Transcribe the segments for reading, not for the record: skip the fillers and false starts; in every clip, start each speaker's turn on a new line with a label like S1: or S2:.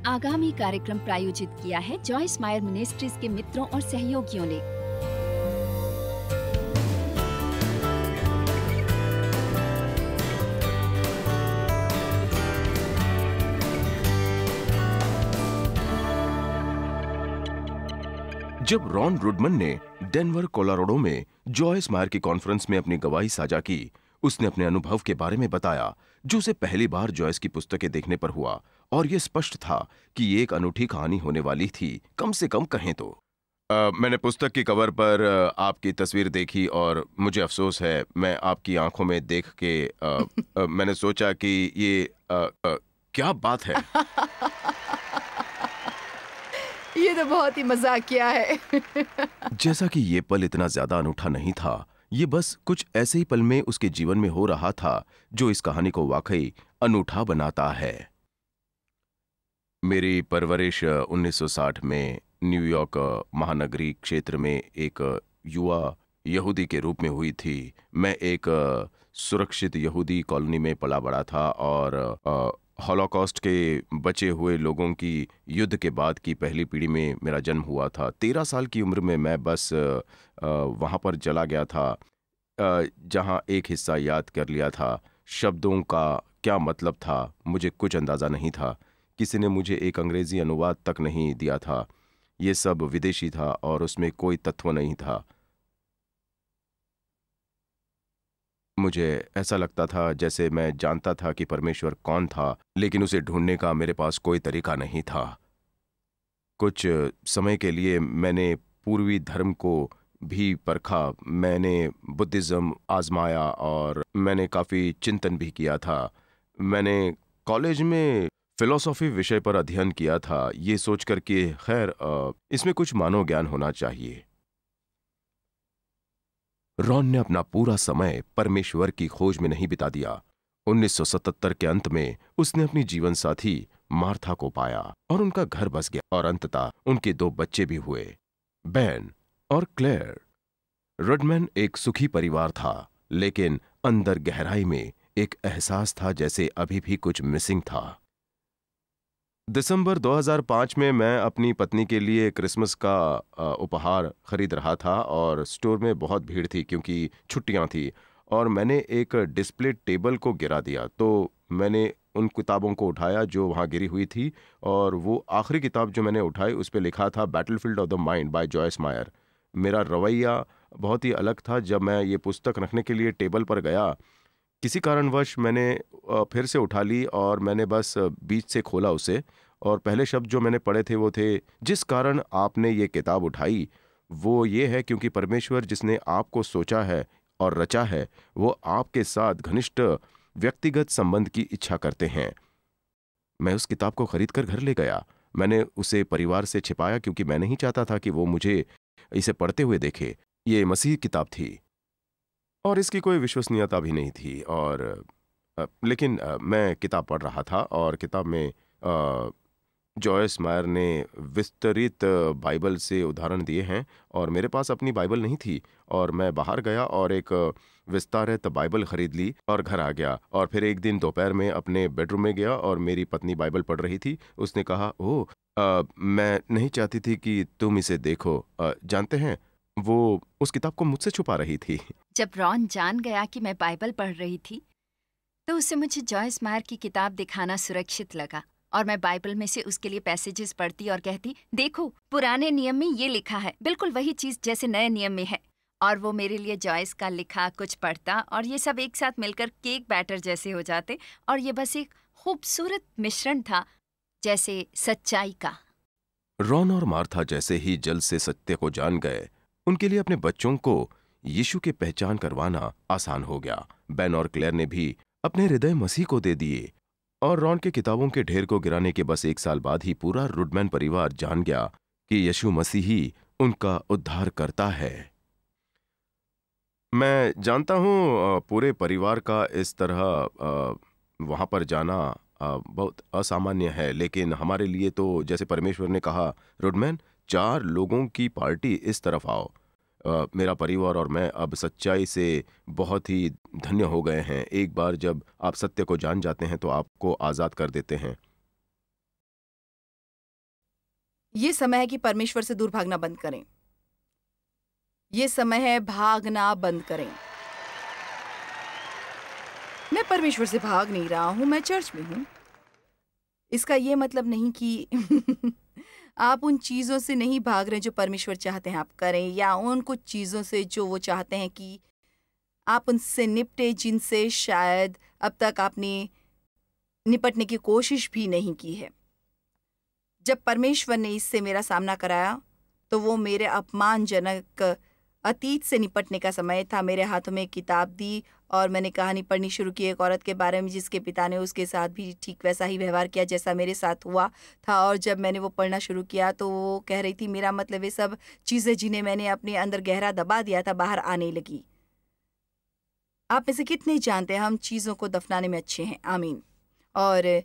S1: आगामी कार्यक्रम प्रायोजित किया है जॉयस मायर मिनिस्ट्रीज के मित्रों और सहयोगियों ने।
S2: जब रॉन रुडमन ने डेनवर कोलोराडो में जॉयस मायर की कॉन्फ्रेंस में अपनी गवाही साझा की, उसने अपने अनुभव के बारे में बताया जो उसे पहली बार जॉयस की पुस्तकें देखने पर हुआ, और यह स्पष्ट था कि ये एक अनूठी कहानी होने वाली थी, कम से कम कहें तो। मैंने पुस्तक की कवर पर आपकी तस्वीर देखी और मुझे अफसोस है, मैं आपकी आंखों में देख के मैंने सोचा कि ये क्या बात है।
S3: ये तो बहुत ही मजाकिया है।
S2: जैसा कि ये पल इतना ज्यादा अनूठा नहीं था, ये बस कुछ ऐसे ही पल में उसके जीवन में हो रहा था जो इस कहानी को वाकई अनूठा बनाता है। मेरी परवरिश 1960 में न्यूयॉर्क महानगरी क्षेत्र में एक युवा यहूदी के रूप में हुई थी। मैं एक सुरक्षित यहूदी कॉलोनी में पला बड़ा था और हॉलोकॉस्ट के बचे हुए लोगों की युद्ध के बाद की पहली पीढ़ी में मेरा जन्म हुआ था। 13 साल की उम्र में मैं बस वहाँ पर चला गया था, जहाँ एक हिस्सा याद कर लिया था। शब्दों का क्या मतलब था मुझे कुछ अंदाज़ा नहीं था। किसी ने मुझे एक अंग्रेज़ी अनुवाद तक नहीं दिया था। ये सब विदेशी था और उसमें कोई तत्व नहीं था। मुझे ऐसा लगता था जैसे मैं जानता था कि परमेश्वर कौन था, लेकिन उसे ढूंढने का मेरे पास कोई तरीका नहीं था। कुछ समय के लिए मैंने पूर्वी धर्म को भी परखा, मैंने बुद्धिज़्म आजमाया और मैंने काफ़ी चिंतन भी किया था। मैंने कॉलेज में फिलॉसफी विषय पर अध्ययन किया था, ये सोचकर कि खैर इसमें कुछ मानव ज्ञान होना चाहिए। रॉन ने अपना पूरा समय परमेश्वर की खोज में नहीं बिता दिया। 1977 के अंत में उसने अपनी जीवन साथी मार्था को पाया और उनका घर बस गया और अंततः उनके 2 बच्चे भी हुए, बेन और क्लेयर। रुडमन एक सुखी परिवार था, लेकिन अंदर गहराई में एक एहसास था जैसे अभी भी कुछ मिसिंग था। दिसंबर 2005 में मैं अपनी पत्नी के लिए क्रिसमस का उपहार खरीद रहा था और स्टोर में बहुत भीड़ थी क्योंकि छुट्टियां थी, और मैंने एक डिस्प्ले टेबल को गिरा दिया। तो मैंने उन किताबों को उठाया जो वहां गिरी हुई थी, और वो आखिरी किताब जो मैंने उठाई उस पर लिखा था battlefield of the mind by Joyce Meyer. मेरा रवैया बहुत ही अलग था जब मैं ये पुस्तक रखने के लिए टेबल पर गया। किसी कारणवश मैंने फिर से उठा ली और मैंने बस बीच से खोला उसे, और पहले शब्द जो मैंने पढ़े थे वो थे, जिस कारण आपने ये किताब उठाई वो ये है क्योंकि परमेश्वर जिसने आपको सोचा है और रचा है वो आपके साथ घनिष्ठ व्यक्तिगत संबंध की इच्छा करते हैं। मैं उस किताब को खरीद कर घर ले गया। मैंने उसे परिवार से छिपाया क्योंकि मैं नहीं चाहता था कि वो मुझे इसे पढ़ते हुए देखे। ये मसीह किताब थी और इसकी कोई विश्वसनीयता भी नहीं थी, और लेकिन मैं किताब पढ़ रहा था और किताब में जॉयस मायर ने विस्तृत बाइबल से उदाहरण दिए हैं, और मेरे पास अपनी बाइबल नहीं थी, और मैं बाहर गया और एक विस्तारित बाइबल खरीद ली और घर आ गया। और फिर एक दिन दोपहर में अपने बेडरूम में गया और मेरी पत्नी बाइबल पढ़ रही थी। उसने कहा, ओह मैं नहीं चाहती थी कि तुम इसे देखो। जानते हैं, वो उस किताब को मुझसे छुपा रही थी।
S1: जब रॉन जान गया कि मैं बाइबल पढ़ रही थी तो उसे मुझे जॉयस मायर की किताब दिखाना सुरक्षित लगा, और मैं बाइबल में से उसके लिए पैसेजेस पढ़ती और कहती, देखो पुराने नियम में ये लिखा है, बिल्कुल वही चीज जैसे नए नियम में है। और वो मेरे लिए जॉयस का लिखा कुछ पढ़ता और ये सब एक साथ मिलकर केक बैटर जैसे हो जाते, और ये बस एक खूबसूरत मिश्रण था जैसे सच्चाई का।
S2: रॉन और मार्था जैसे ही जल्द से सत्य को जान गए, उनके लिए अपने बच्चों को यीशु की पहचान करवाना आसान हो गया। बेन और क्लेयर ने भी अपने हृदय मसीह को दे दिए, और रॉन के किताबों के ढेर को गिराने के बस 1 साल बाद ही पूरा रुडमैन परिवार जान गया कि यीशु मसीह ही उनका उद्धार करता है। मैं जानता हूं पूरे परिवार का इस तरह वहां पर जाना बहुत असामान्य है, लेकिन हमारे लिए तो जैसे परमेश्वर ने कहा, रुडमैन 4 लोगों की पार्टी इस तरफ आओ। मेरा परिवार और मैं अब सच्चाई से बहुत ही धन्य हो गए हैं। एक बार जब आप सत्य को जान जाते हैं तो आपको आज़ाद कर देते हैं।
S3: ये समय है कि परमेश्वर से दूर भागना बंद करें। ये समय है भागना बंद करें। मैं परमेश्वर से भाग नहीं रहा हूं, मैं चर्च में हूं। इसका ये मतलब नहीं कि आप उन चीजों से नहीं भाग रहे जो परमेश्वर चाहते हैं आप करें, या उन कुछ चीजों से जो वो चाहते हैं कि आप उनसे निपटे, जिनसे शायद अब तक आपने निपटने की कोशिश भी नहीं की है। जब परमेश्वर ने इससे मेरा सामना कराया तो वो मेरे अपमानजनक अतीत से निपटने का समय था। मेरे हाथों में एक किताब दी और मैंने कहानी पढ़नी शुरू की एक औरत के बारे में जिसके पिता ने उसके साथ भी ठीक वैसा ही व्यवहार किया जैसा मेरे साथ हुआ था। और जब मैंने वो पढ़ना शुरू किया तो वो कह रही थी, मेरा मतलब ये सब चीज़ें जिन्हें मैंने अपने अंदर गहरा दबा दिया था बाहर आने लगी। आप में से कितने जानते हैं हम चीज़ों को दफनाने में अच्छे हैं। आमीन। और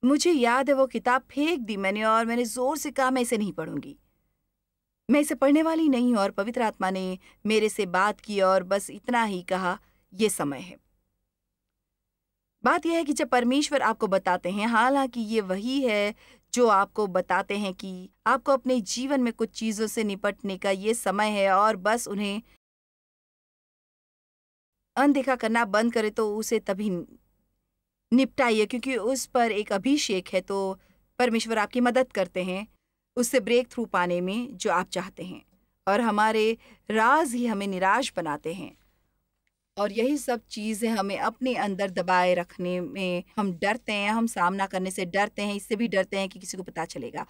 S3: मुझे याद है वो किताब फेंक दी मैंने और मैंने जोर से कहा, मैं इसे नहीं पढ़ूंगी, मैं इसे पढ़ने वाली नहीं हूं। और पवित्र आत्मा ने मेरे से बात की और बस इतना ही कहा, ये समय है। बात यह है कि जब परमेश्वर आपको बताते हैं, हालांकि ये वही है जो आपको बताते हैं कि आपको अपने जीवन में कुछ चीजों से निपटने का ये समय है और बस उन्हें अनदेखा करना बंद करे, तो उसे तभी निपटाइए, क्योंकि उस पर एक अभिषेक है। तो परमेश्वर आपकी मदद करते हैं उससे ब्रेक थ्रू पाने में जो आप चाहते हैं। और हमारे राज ही हमें निराश बनाते हैं और यही सब चीज़ें हमें अपने अंदर दबाए रखने में हम डरते हैं, हम सामना करने से डरते हैं, इससे भी डरते हैं कि किसी को पता चलेगा।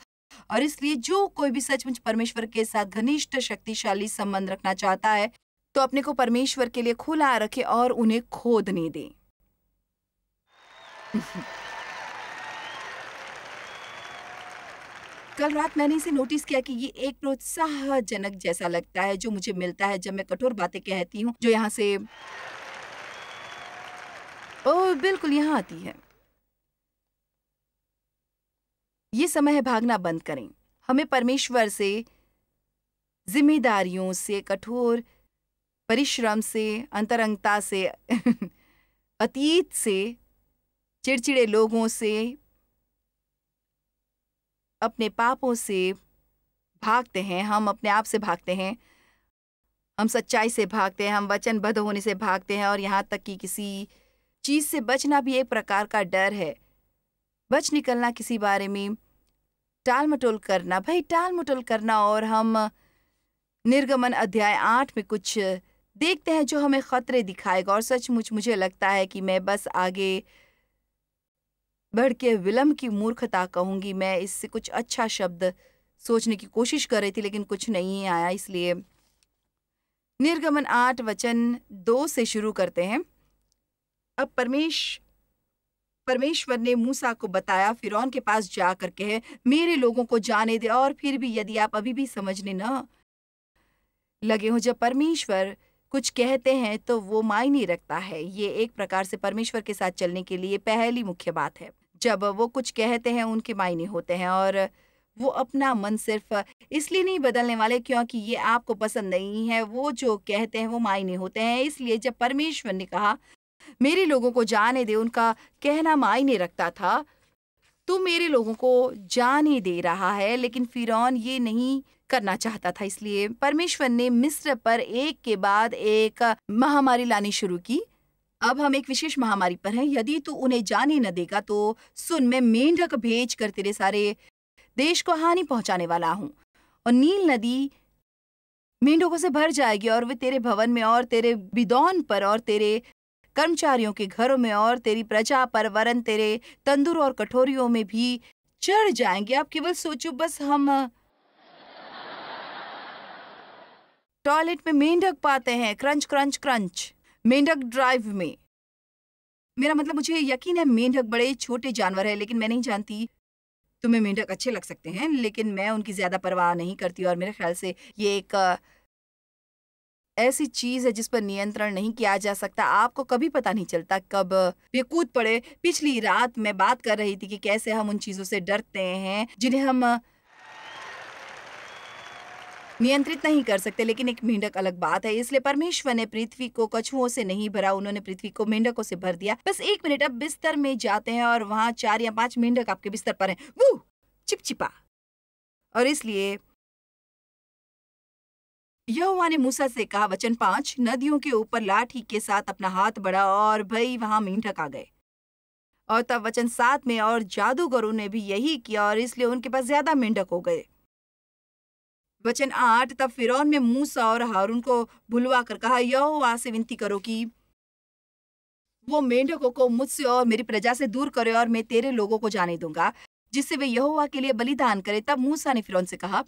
S3: और इसलिए जो कोई भी सचमुच परमेश्वर के साथ घनिष्ठ शक्तिशाली संबंध रखना चाहता है तो अपने को परमेश्वर के लिए खुला रखे और उन्हें खोदने दे। कल रात मैंने इसे नोटिस किया कि ये एक प्रोत्साहजनक जैसा लगता है जो मुझे मिलता है जब मैं कठोर बातें कहती हूँ, जो यहाँ से बिल्कुल यहाँ आती है। ये समय है भागना बंद करें। हमें परमेश्वर से, जिम्मेदारियों से, कठोर परिश्रम से, अंतरंगता से अतीत से, चिड़चिड़े लोगों से, अपने पापों से भागते हैं। हम अपने आप से भागते हैं, हम सच्चाई से भागते हैं, हम वचनबद्ध होने से भागते हैं और यहाँ तक कि किसी चीज़ से बचना भी एक प्रकार का डर है। बच निकलना, किसी बारे में टाल मटोल करना, भाई टाल मटोल करना। और हम निर्गमन अध्याय 8 में कुछ देखते हैं जो हमें खतरे दिखाएगा। और सचमुच मुझे लगता है कि मैं बस आगे बढ़ के विलम्ब की मूर्खता कहूंगी। मैं इससे कुछ अच्छा शब्द सोचने की कोशिश कर रही थी लेकिन कुछ नहीं आया। इसलिए निर्गमन 8 वचन 2 से शुरू करते हैं। अब परमेश्वर ने मूसा को बताया, फिरौन के पास जा कर कहे, मेरे लोगों को जाने दे। और फिर भी यदि आप अभी भी समझने न लगे हो, जब परमेश्वर कुछ कहते हैं तो वो मायने रखता है। ये एक प्रकार से परमेश्वर के साथ चलने के लिए पहली मुख्य बात है। जब वो कुछ कहते हैं उनके मायने होते हैं और वो अपना मन सिर्फ इसलिए नहीं बदलने वाले क्योंकि ये आपको पसंद नहीं है। वो जो कहते हैं वो मायने होते हैं। इसलिए जब परमेश्वर ने कहा मेरे लोगों को जाने दे, उनका कहना मायने रखता था। तू मेरे लोगों को जाने दे रहा है, लेकिन फिरौन ये नहीं करना चाहता था। इसलिए परमेश्वर ने मिस्र पर एक के बाद एक महामारी लानी शुरू की। अब हम एक विशेष महामारी पर हैं। यदि तू उन्हें जाने न देगा तो सुन, मैं मेंढक भेज कर तेरे सारे देश को हानि पहुंचाने वाला हूं। और नील नदी मेंढकों से भर जाएगी और वे तेरे भवन में और तेरे बिदौन पर और तेरे कर्मचारियों के घरों में और तेरी प्रजा पर, वरन तेरे तंदूर और कटोरियों में भी चढ़ जाएंगे। आप केवल सोचो, बस हम टॉयलेट में मेंढक पाते हैं, क्रंच क्रंच क्रंच, मेंढक ड्राइव में। मेरा मतलब, मुझे यकीन है मेंढक बड़े छोटे जानवर है, लेकिन मैं नहीं जानती, तुम्हें मेंढक अच्छे लग सकते हैं लेकिन मैं उनकी ज्यादा परवाह नहीं करती। और मेरे ख्याल से ये एक ऐसी चीज है जिस पर नियंत्रण नहीं किया जा सकता। आपको कभी पता नहीं चलता कब वे कूद पड़े। पिछली रात मैं बात कर रही थी कि कैसे हम उन चीजों से डरते हैं जिन्हें हम नियंत्रित नहीं कर सकते, लेकिन एक मेंढक अलग बात है। इसलिए परमेश्वर ने पृथ्वी को कछुओं से नहीं भरा, उन्होंने पृथ्वी को मेंढकों से भर दिया। बस 1 मिनट, अब बिस्तर में जाते हैं और वहाँ 4 या 5 मेंढक आपके बिस्तर पर हैं। वो चिपचिपा। और इसलिए यहोवा ने मूसा से कहा, वचन 5, नदियों के ऊपर लाठी के साथ अपना हाथ बढ़ा और भई वहां मेंढक आ गए। और तब वचन 7 में, और जादूगरों ने भी यही किया और इसलिए उनके पास ज्यादा मेंढक हो गए। वचन 8, तब फिरौन ने मूसा और हारून को बुलवा कर कहा, यहोवा से विनती करो कि वो मेंढकों को मुझसे और मेरी प्रजा से दूर करे और मैं तेरे लोगों को जाने दूंगा, जिससे वे यहोवा के लिए बलिदान करे। तब मूसा ने फिरौन से कहा,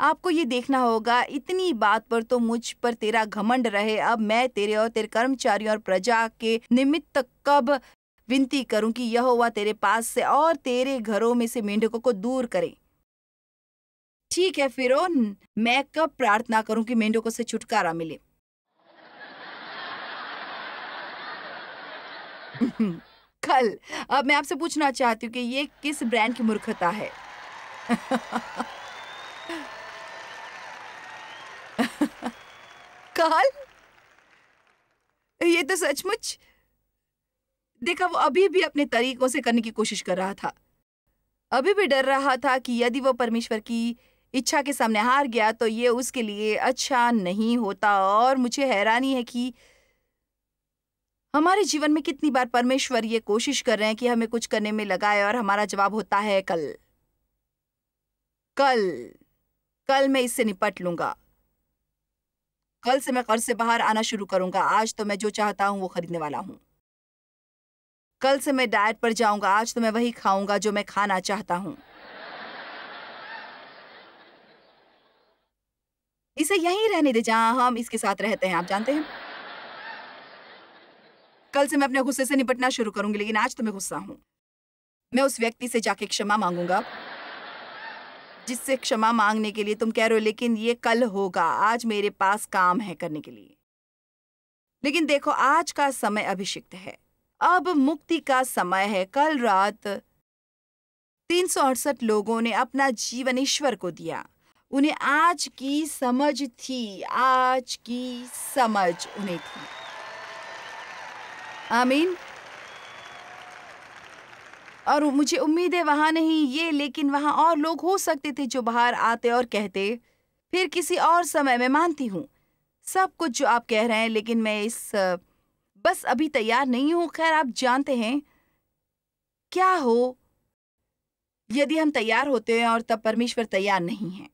S3: आपको ये देखना होगा, इतनी बात पर तो मुझ पर तेरा घमंड रहे। अब मैं तेरे और तेरे कर्मचारियों और प्रजा के निमित्त कब विनती करूं कि यहोवा तेरे पास से और तेरे घरों में से मेंढकों को दूर करे। ठीक है फिरौन, मैं कब प्रार्थना करूं कि मेंढकों से छुटकारा मिले? कल। अब मैं आपसे पूछना चाहती हूँ कि ये किस ब्रांड की मूर्खता है? कल? ये तो सचमुच। देखा, वो अभी भी अपने तरीकों से करने की कोशिश कर रहा था। अभी भी डर रहा था कि यदि वो परमेश्वर की इच्छा के सामने हार गया तो ये उसके लिए अच्छा नहीं होता। और मुझे हैरानी है कि हमारे जीवन में कितनी बार परमेश्वर ये कोशिश कर रहे हैं कि हमें कुछ करने में लगाए और हमारा जवाब होता है कल। कल कल मैं इससे निपट लूंगा। कल से मैं कर्ज से बाहर आना शुरू करूंगा। आज तो मैं जो चाहता हूं वो खरीदने वाला हूं। कल से मैं डाइट पर जाऊंगा। आज तो मैं वही खाऊंगा जो मैं खाना चाहता हूं। इसे यहीं रहने दे जहां हम इसके साथ रहते हैं। आप जानते हैं, कल से मैं अपने गुस्से से निपटना शुरू करूंगी, लेकिन आज तो मैं गुस्सा हूं। मैं उस व्यक्ति से जाके क्षमा मांगूंगा जिससे क्षमा मांगने के लिए तुम कह रहे हो, लेकिन ये कल होगा। आज मेरे पास काम है करने के लिए। लेकिन देखो, आज का समय अभिषिक्त है। अब मुक्ति का समय है। कल रात 368 लोगों ने अपना जीवन ईश्वर को दिया। उन्हें आज की समझ थी। आज की समझ उन्हें थी। आमीन। और मुझे उम्मीद है वहां नहीं ये, लेकिन वहां और लोग हो सकते थे जो बाहर आते और कहते, फिर किसी और समय मैं मानती हूँ सब कुछ जो आप कह रहे हैं, लेकिन मैं बस अभी तैयार नहीं हूं। खैर, आप जानते हैं क्या हो यदि हम तैयार होते हैं और तब परमेश्वर तैयार नहीं है?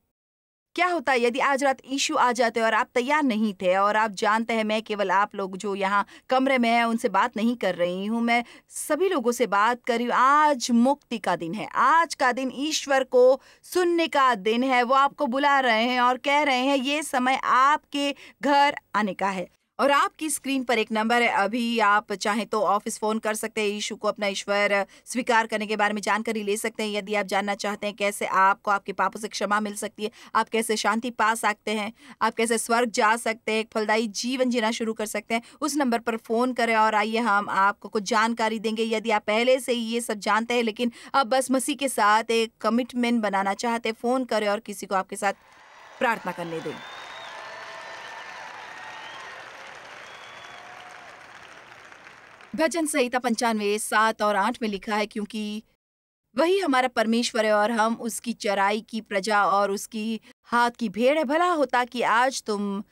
S3: क्या होता है यदि आज रात यीशु आ जाते और आप तैयार नहीं थे? और आप जानते हैं, मैं केवल आप लोग जो यहाँ कमरे में हैं उनसे बात नहीं कर रही हूँ, मैं सभी लोगों से बात कर रही हूँ। आज मुक्ति का दिन है। आज का दिन ईश्वर को सुनने का दिन है। वो आपको बुला रहे हैं और कह रहे हैं ये समय आपके घर आने का है। और आपकी स्क्रीन पर एक नंबर है। अभी आप चाहें तो ऑफिस फोन कर सकते हैं। यीशु को अपना ईश्वर स्वीकार करने के बारे में जानकारी ले सकते हैं। यदि आप जानना चाहते हैं कैसे आपको आपके पापों से क्षमा मिल सकती है, आप कैसे शांति पा सकते हैं, आप कैसे स्वर्ग जा सकते हैं, एक फलदायी जीवन जीना शुरू कर सकते हैं, उस नंबर पर फोन करें और आइए हम आपको कुछ जानकारी देंगे। यदि आप पहले से ही ये सब जानते हैं लेकिन अब बस मसीह के साथ एक कमिटमेंट बनाना चाहते हैं, फोन करें और किसी को आपके साथ प्रार्थना करने दें। भजन संहिता 95, 7 और 8 में लिखा है, क्योंकि वही हमारा परमेश्वर है और हम उसकी चराई की प्रजा और उसकी हाथ की भेड़ है। भला होता कि आज तुम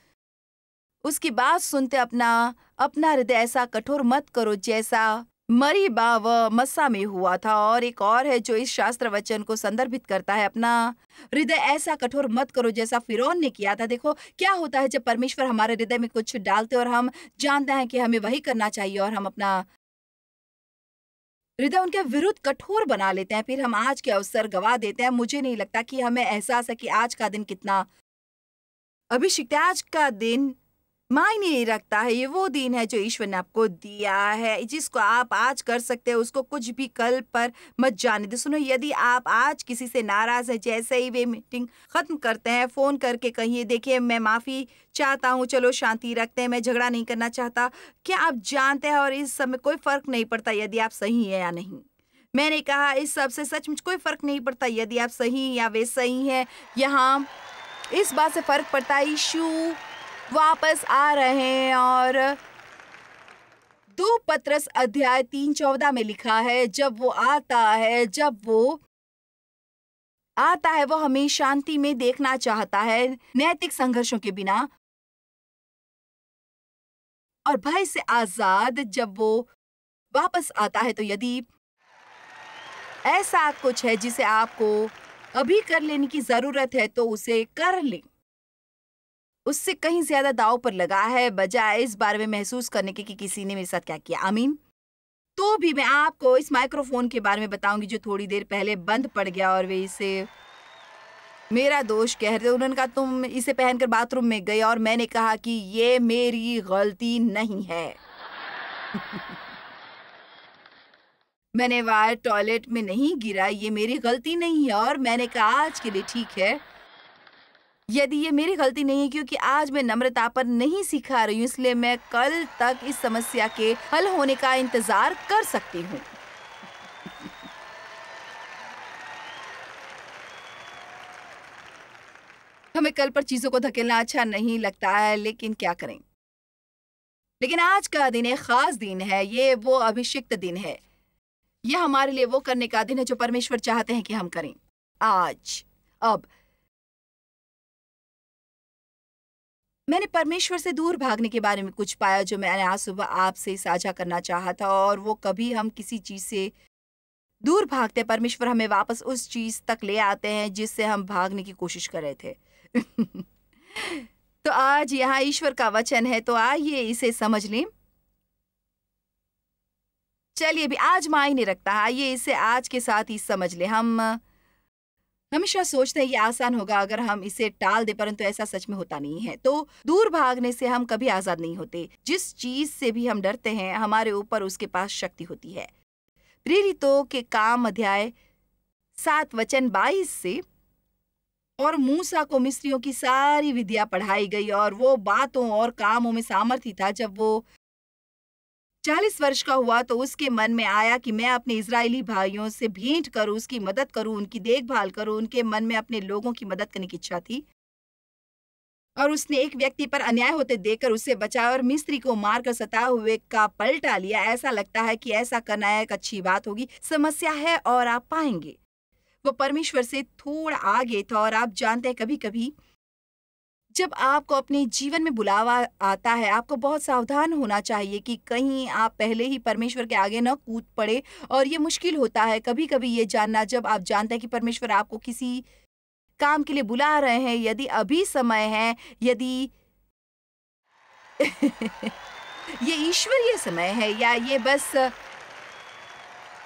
S3: उसकी बात सुनते अपना हृदय ऐसा कठोर मत करो जैसा मरीबा व मस्सा में हुआ था। और एक और है जो इस शास्त्र वचन को संदर्भित करता है, अपना हृदय ऐसा कठोर मत करो जैसा फिरौन ने किया था। देखो क्या होता है जब परमेश्वर हमारे हृदय में कुछ डालते और हम जानते हैं कि हमें वही करना चाहिए और हम अपना हृदय उनके विरुद्ध कठोर बना लेते हैं, फिर हम आज के अवसर गवा देते हैं। मुझे नहीं लगता कि हमें एहसास है कि आज का दिन कितना अभिषिक्त है। आज का दिन मायने रखता है। ये वो दिन है जो ईश्वर ने आपको दिया है, जिसको आप आज कर सकते हैं। उसको कुछ भी कल पर मत जाने दे। सुनो, यदि आप आज किसी से नाराज है, जैसे ही वे मीटिंग खत्म करते हैं, फोन करके कहिए, देखिए मैं माफी चाहता हूँ, चलो शांति रखते हैं, मैं झगड़ा नहीं करना चाहता। क्या आप जानते हैं, और इस समय कोई फर्क नहीं पड़ता यदि आप सही है या नहीं। मैंने कहा इस सब से सचमुच कोई फर्क नहीं पड़ता यदि आप सही या वे सही है। यहाँ इस बात से फर्क पड़ता है यीशु वापस आ रहे हैं। और 2 पत्रस अध्याय 3:14 में लिखा है, जब वो आता है, जब वो आता है वो हमें शांति में देखना चाहता है, नैतिक संघर्षों के बिना और भय से आजाद। जब वो वापस आता है तो यदि ऐसा कुछ है जिसे आपको अभी कर लेने की जरूरत है तो उसे कर लें। उससे कहीं ज्यादा दांव पर लगा है बजाय इस बारे में महसूस करने के कि किसी ने मेरे साथ क्या किया। आमीन। तो भी मैं आपको इस माइक्रोफोन के बारे में बताऊंगी जो थोड़ी देर पहले बंद पड़ गया और वे इसे मेरा दोष कह रहे। उन्होंने कहा तुम इसे पहनकर बाथरूम में गई और मैंने कहा कि ये मेरी गलती नहीं है। मैंने वायर टॉयलेट में नहीं गिरा, ये मेरी गलती नहीं है। और मैंने कहा आज के लिए ठीक है, यदि ये मेरी गलती नहीं है क्योंकि आज मैं नम्रता पर नहीं सिखा रही हूँ, इसलिए मैं कल तक इस समस्या के हल होने का इंतजार कर सकती हूँ। हमें कल पर चीजों को धकेलना अच्छा नहीं लगता है, लेकिन क्या करें। लेकिन आज का दिन एक खास दिन है, ये वो अभिषिक्त दिन है। यह हमारे लिए वो करने का दिन है जो परमेश्वर चाहते हैं कि हम करें आज। अब मैंने परमेश्वर से दूर भागने के बारे में कुछ पाया जो मैंने आज सुबह आपसे साझा करना चाहा था। और वो कभी हम किसी चीज से दूर भागते, परमेश्वर हमें वापस उस चीज तक ले आते हैं जिससे हम भागने की कोशिश कर रहे थे। तो आज यहाँ ईश्वर का वचन है, तो आइए इसे समझ लें। चलिए भी आज मायने रखता है, आइए इसे आज के साथ ही समझ लें। हम हमेशा सोचते हैं ये आसान होगा अगर हम इसे टाल दें, परंतु ऐसा सच में होता नहीं है। तो दूर भागने से हम कभी आजाद नहीं होते। जिस चीज से भी हम डरते हैं हमारे ऊपर उसके पास शक्ति होती है। प्रेरितों के काम अध्याय 7 वचन 22 से, और मूसा को मिस्रियों की सारी विद्या पढ़ाई गई और वो बातों और कामों में सामर्थी था। जब वो 40 वर्ष का हुआ तो उसके मन में आया कि मैं अपने इजरायली भाइयों से भेंट करूं, उसकी मदद करूं, उनकी देखभाल करूं। उनके मन में अपने लोगों की मदद करने की इच्छा थी और उसने एक व्यक्ति पर अन्याय होते देखकर उसे बचाया और मिस्री को मारकर सताए हुए का पलटा लिया। ऐसा लगता है कि ऐसा करना एक अच्छी बात होगी। समस्या है और आप पाएंगे वो परमेश्वर से थोड़ा आगे था। और आप जानते हैं कभी कभी जब आपको अपने जीवन में बुलावा आता है, आपको बहुत सावधान होना चाहिए कि कहीं आप पहले ही परमेश्वर के आगे न कूद पड़े। और ये मुश्किल होता है कभी कभी ये जानना, जब आप जानते हैं कि परमेश्वर आपको किसी काम के लिए बुला रहे हैं, यदि अभी समय है, यदि ये ईश्वरीय समय है या ये बस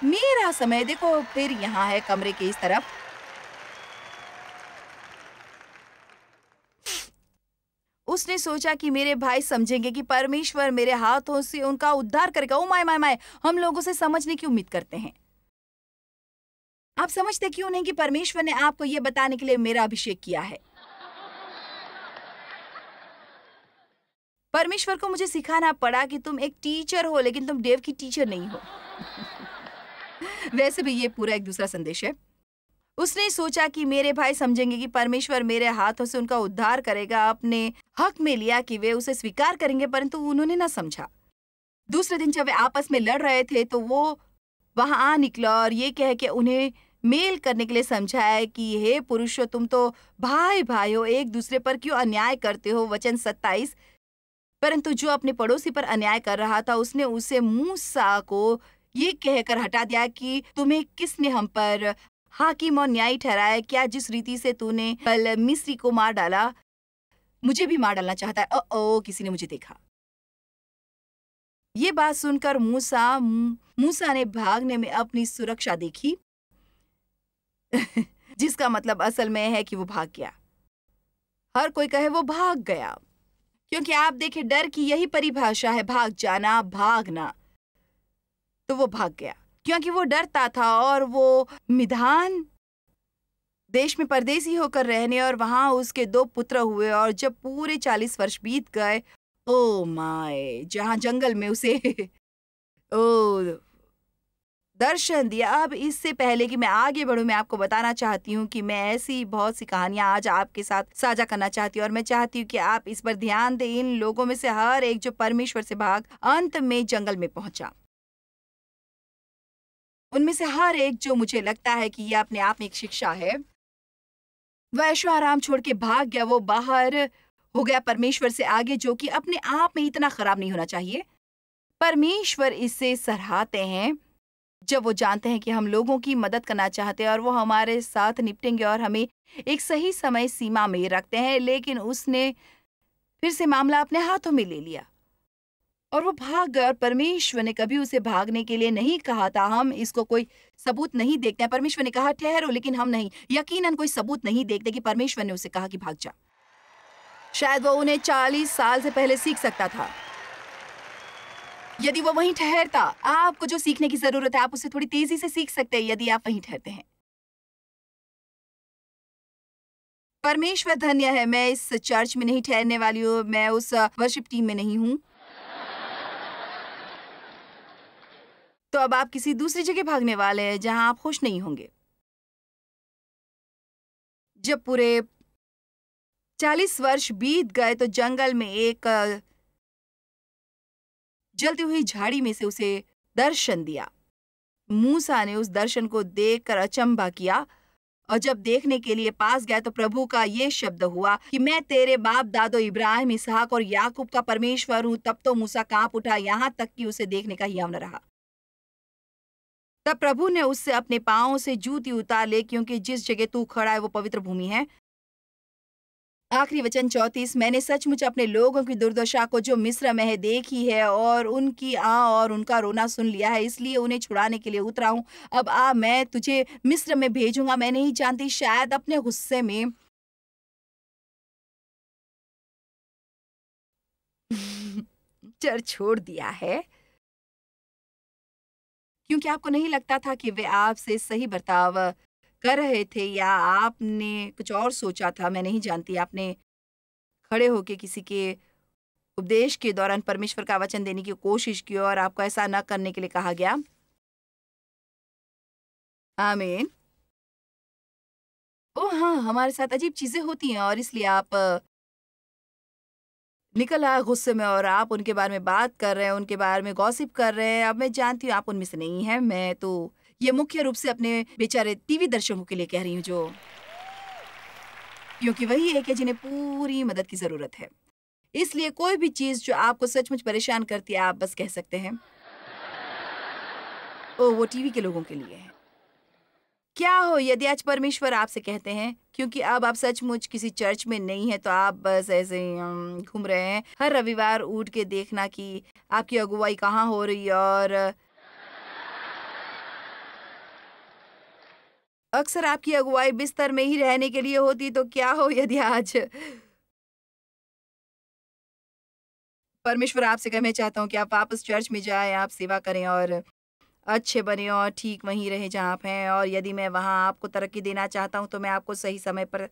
S3: मेरा समय। देखो फिर यहाँ है कमरे के इस तरफ। उसने सोचा कि मेरे भाई समझेंगे कि परमेश्वर मेरे हाथों से उनका उद्धार करेगा। ओ माय माय माय, हम लोगों से समझने की उम्मीद करते हैं। आप समझते क्यों नहीं कि परमेश्वर ने आपको यह बताने के लिए मेरा अभिषेक किया है। परमेश्वर को मुझे सिखाना पड़ा कि तुम एक टीचर हो, लेकिन तुम देव की टीचर नहीं हो। वैसे भी ये पूरा एक दूसरा संदेश है। उसने सोचा कि मेरे भाई समझेंगे कि परमेश्वर मेरे हाथों से उनका उद्धार करेगा। अपने हक में लिया कि वे उसे स्वीकार करेंगे, परंतु उन्होंने ना समझा। दूसरे दिन जब वे आपस में लड़ रहे थे तो वो वहां आ निकला और ये कह के उन्हें मेल करने के लिए समझाया कि हे पुरुषों, तुम तो भाई भाई हो, एक दूसरे पर क्यों अन्याय करते हो। वचन 27। परंतु जो अपने पड़ोसी पर अन्याय कर रहा था उसने उसे मूसा को ये कहकर हटा दिया कि तुम्हें किसने हम पर हाकिम और न्यायी ठहराया। क्या जिस रीति से तूने कल मिस्री को मार डाला, मुझे भी मार डालना चाहता है। ओ किसी ने मुझे देखा। ये बात सुनकर मूसा ने भागने में अपनी सुरक्षा देखी। जिसका मतलब असल में है कि वो भाग गया। हर कोई कहे वो भाग गया, क्योंकि आप देखें डर की यही परिभाषा है, भाग जाना, भागना। तो वो भाग गया क्योंकि वो डरता था और वो मिधान देश में परदेसी होकर रहने, और वहां उसके 2 पुत्र हुए। और जब पूरे 40 वर्ष बीत गए, ओ माय, जहां जंगल में उसे ओ दर्शन दिया। अब इससे पहले कि मैं आगे बढ़ूं, मैं आपको बताना चाहती हूँ कि मैं ऐसी बहुत सी कहानियां आज आपके साथ साझा करना चाहती हूँ और मैं चाहती हूँ कि आप इस पर ध्यान दें। इन लोगों में से हर एक जो परमेश्वर से भाग अंत में जंगल में पहुंचा, उनमें से हर एक जो मुझे लगता है कि यह अपने आप में एक शिक्षा है। वह ऐशो आराम छोड़ के भाग गया। वो बाहर हो गया परमेश्वर से आगे, जो कि अपने आप में इतना खराब नहीं होना चाहिए। परमेश्वर इसे सराहते हैं जब वो जानते हैं कि हम लोगों की मदद करना चाहते हैं और वो हमारे साथ निपटेंगे और हमें एक सही समय सीमा में रखते हैं। लेकिन उसने फिर से मामला अपने हाथों में ले लिया और वो भाग गया। और परमेश्वर ने कभी उसे भागने के लिए नहीं कहा था। हम इसको कोई सबूत नहीं देखते हैं। परमेश्वर ने कहा ठहरो, लेकिन हम नहीं, यकीनन कोई सबूत नहीं देखते कि परमेश्वर ने उसे कहा कि भाग जा। शायद वो उन्हें 40 साल से पहले सीख सकता था। यदि वो वहीं ठहरता, आपको जो सीखने की जरूरत है आप उसे थोड़ी तेजी से सीख सकते हैं यदि आप वहीं ठहरते हैं। परमेश्वर धन्य है, मैं इस चर्च में नहीं ठहरने वाली हूँ, मैं उस वर्शिप टीम में नहीं हूँ। तो अब आप किसी दूसरी जगह भागने वाले हैं जहां आप खुश नहीं होंगे। जब पूरे 40 वर्ष बीत गए तो जंगल में एक जलती हुई झाड़ी में से उसे दर्शन दिया। मूसा ने उस दर्शन को देखकर अचंभा किया और जब देखने के लिए पास गया तो प्रभु का ये शब्द हुआ कि मैं तेरे बाप दादो इब्राहिम, इसहाक और याकूब का परमेश्वर हूं। तब तो मूसा कांप उठा, यहां तक कि उसे देखने का हियाव न रहा। तब प्रभु ने उससे अपने पांवों से जूती उतार ले, क्योंकि जिस जगह तू खड़ा है वो पवित्र भूमि है। आखिरी वचन 34, मैंने सचमुच अपने लोगों की दुर्दशा को जो मिस्र में है देखी है और उनकी और उनका रोना सुन लिया है, इसलिए उन्हें छुड़ाने के लिए उतरा हूं। अब मैं तुझे मिस्र में भेजूंगा। मैं नहीं जानती, शायद अपने गुस्से में चर्च छोड़ दिया है, क्योंकि आपको नहीं लगता था कि वे आपसे सही बर्ताव कर रहे थे, या आपने कुछ और सोचा था। मैं नहीं जानती। आपने खड़े होके किसी के उपदेश के दौरान परमेश्वर का वचन देने की कोशिश की और आपको ऐसा न करने के लिए कहा गया। आमीन। ओह हाँ, हमारे साथ अजीब चीजें होती हैं और इसलिए आप निकल आए गुस्से में और आप उनके बारे में बात कर रहे हैं, उनके बारे में गॉसिप कर रहे हैं। अब मैं जानती हूँ आप उनमें से नहीं हैं। मैं तो ये मुख्य रूप से अपने बेचारे टीवी दर्शकों के लिए कह रही हूँ, जो क्योंकि वही एक है जिन्हें पूरी मदद की जरूरत है। इसलिए कोई भी चीज जो आपको सचमुच परेशान करती है, आप बस कह सकते हैं ओ वो टीवी के लोगों के लिए है। क्या हो यदि आज परमेश्वर आपसे कहते हैं, क्योंकि अब आप सचमुच किसी चर्च में नहीं है तो आप बस ऐसे ही घूम रहे हैं, हर रविवार उठ के देखना कि आपकी अगुवाई कहाँ हो रही है। और अक्सर आपकी अगुवाई बिस्तर में ही रहने के लिए होती। तो क्या हो यदि आज परमेश्वर आपसे कहे, मैं चाहता हूँ कि आप वापस चर्च में जाएं, आप सेवा करें और अच्छे बने और ठीक वहीं रहें जहाँ आप हैं। और यदि मैं वहाँ आपको तरक्की देना चाहता हूँ तो मैं आपको सही समय पर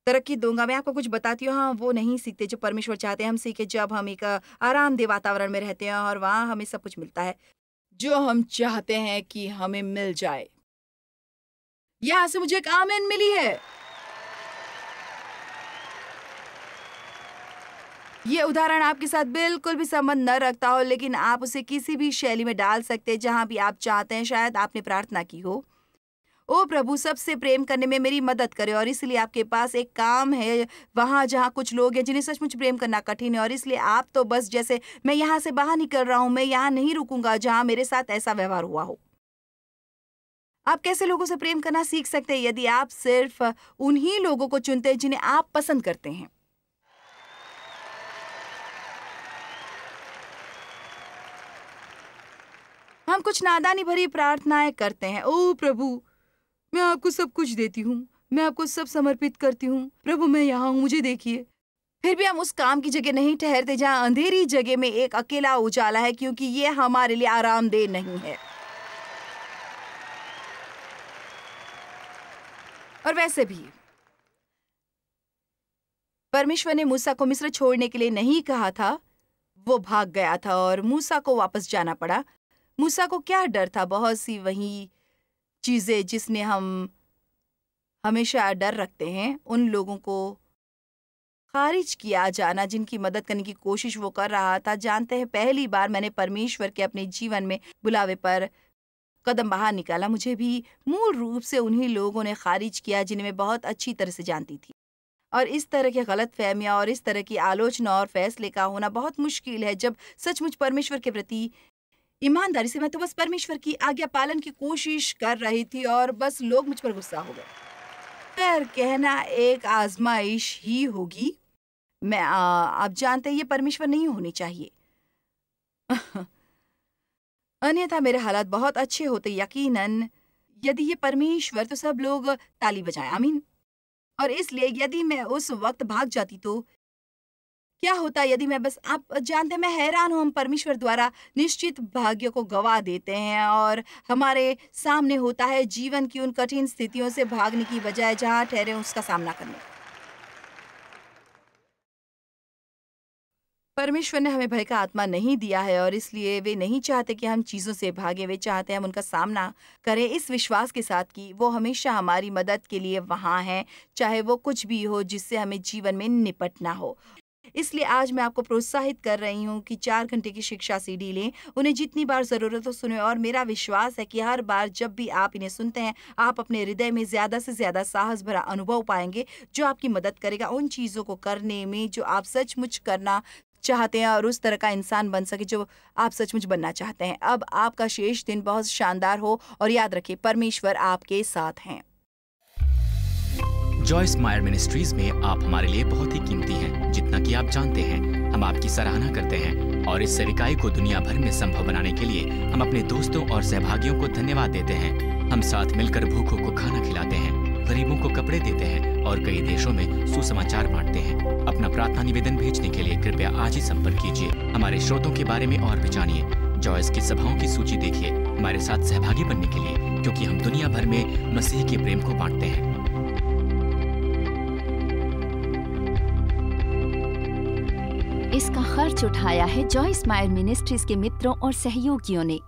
S3: तरक्की दूंगा। मैं आपको कुछ बताती हूँ, हाँ वो नहीं सीखते जो परमेश्वर चाहते हैं हम सीखे, जब हम एक आरामदेह वातावरण में रहते हैं और वहाँ हमें सब कुछ मिलता है जो हम चाहते हैं कि हमें मिल जाए। यहाँ से मुझे एक आमीन मिली है। ये उदाहरण आपके साथ बिल्कुल भी संबंध न रखता हो, लेकिन आप उसे किसी भी शैली में डाल सकते हैं जहां भी आप चाहते हैं। शायद आपने प्रार्थना की हो, ओ प्रभु सबसे प्रेम करने में मेरी मदद करे, और इसलिए आपके पास एक काम है वहां जहां कुछ लोग हैं जिन्हें सचमुच प्रेम करना कठिन है, और इसलिए आप तो बस जैसे मैं यहाँ से बाहर निकल रहा हूँ, मैं यहाँ नहीं रुकूंगा जहां मेरे साथ ऐसा व्यवहार हुआ हो। आप कैसे लोगों से प्रेम करना सीख सकते हैं यदि आप सिर्फ उन्हीं लोगों को चुनते हैं जिन्हें आप पसंद करते हैं। हम कुछ नादानी भरी प्रार्थनाएं करते हैं, ओ प्रभु मैं आपको सब कुछ देती हूँ, मैं आपको सब समर्पित करती हूँ, प्रभु मैं यहाँ हूँ, मुझे देखिए। फिर भी हम उस काम की जगह नहीं ठहरते जहाँ अंधेरी जगह में एक अकेला उजाला है, क्योंकि ये हमारे लिए आरामदेह नहीं है। और वैसे भी परमेश्वर ने मूसा को मिस्र छोड़ने के लिए नहीं कहा था, वो भाग गया था और मूसा को वापस जाना पड़ा। मूसा को क्या डर था? बहुत सी वही चीजें जिसने हम हमेशा डर रखते हैं, उन लोगों को खारिज किया जाना जिनकी मदद करने की कोशिश वो कर रहा था। जानते हैं, पहली बार मैंने परमेश्वर के अपने जीवन में बुलावे पर कदम बाहर निकाला। मुझे भी मूल रूप से उन्हीं लोगों ने खारिज किया जिन्हें मैं बहुत अच्छी तरह से जानती थी। और इस तरह की गलतफहमियां और इस तरह की आलोचना और फैसले का होना बहुत मुश्किल है जब सचमुच परमेश्वर के प्रति ईमानदारी से मैं तो बस परमेश्वर की आज्ञा पालन की कोशिश कर रही थी और बस लोग मुझ पर गुस्सा हो गए। खैर, कहना एक आजमाइश ही होगी। आप जानते हैं ये परमेश्वर नहीं होनी चाहिए। अन्यथा मेरे हालात बहुत अच्छे होते यकीनन। यदि ये परमेश्वर तो सब लोग ताली बजाएं, आमीन। और इसलिए यदि मैं उस वक्त भाग जाती तो क्या होता यदि मैं बस, आप जानते हैं मैं हैरान हूँ, हम परमेश्वर द्वारा निश्चित भाग्य को गवा देते हैं और हमारे सामने होता है जीवन की उन कठिन स्थितियों से भागने की बजाय जहाँ ठहरे उसका सामना करने। परमेश्वर ने हमें भय का आत्मा नहीं दिया है और इसलिए वे नहीं चाहते कि हम चीज़ों से भागें। वे चाहते हैं हम उनका सामना करें इस विश्वास के साथ कि वो हमेशा हमारी मदद के लिए वहाँ हैं, चाहे वो कुछ भी हो जिससे हमें जीवन में निपटना हो। इसलिए आज मैं आपको प्रोत्साहित कर रही हूँ कि 4 घंटे की शिक्षा सीडी लें, उन्हें जितनी बार ज़रूरत हो सुने और मेरा विश्वास है कि हर बार जब भी आप इन्हें सुनते हैं आप अपने हृदय में ज़्यादा से ज़्यादा साहस भरा अनुभव पाएंगे जो आपकी मदद करेगा उन चीज़ों को करने में जो आप सचमुच करना चाहते हैं और उस तरह का इंसान बन सके जो आप सचमुच बनना चाहते हैं। अब आपका शेष दिन बहुत शानदार हो और याद रखिए परमेश्वर आपके साथ हैं।
S4: जॉयस मायर मिनिस्ट्रीज में आप हमारे लिए बहुत ही कीमती हैं, जितना कि आप जानते हैं। हम आपकी सराहना करते हैं और इस सेविकाई को दुनिया भर में संभव बनाने के लिए हम अपने दोस्तों और सहभागियों को धन्यवाद देते हैं। हम साथ मिलकर भूखों को खाना खिलाते हैं, गरीबों को कपड़े देते हैं और कई देशों में सुसमाचार बांटते हैं। अपना प्रार्थना निवेदन भेजने के लिए कृपया आज ही संपर्क कीजिए। हमारे स्रोतों के बारे में और भी जानिए। जॉयस की सभाओं की सूची देखिए हमारे साथ सहभागी बनने के लिए, क्योंकि हम दुनिया भर में मसीह के प्रेम को बांटते हैं।
S1: इसका खर्च उठाया है जॉयस मायर मिनिस्ट्रीज के मित्रों और सहयोगियों ने।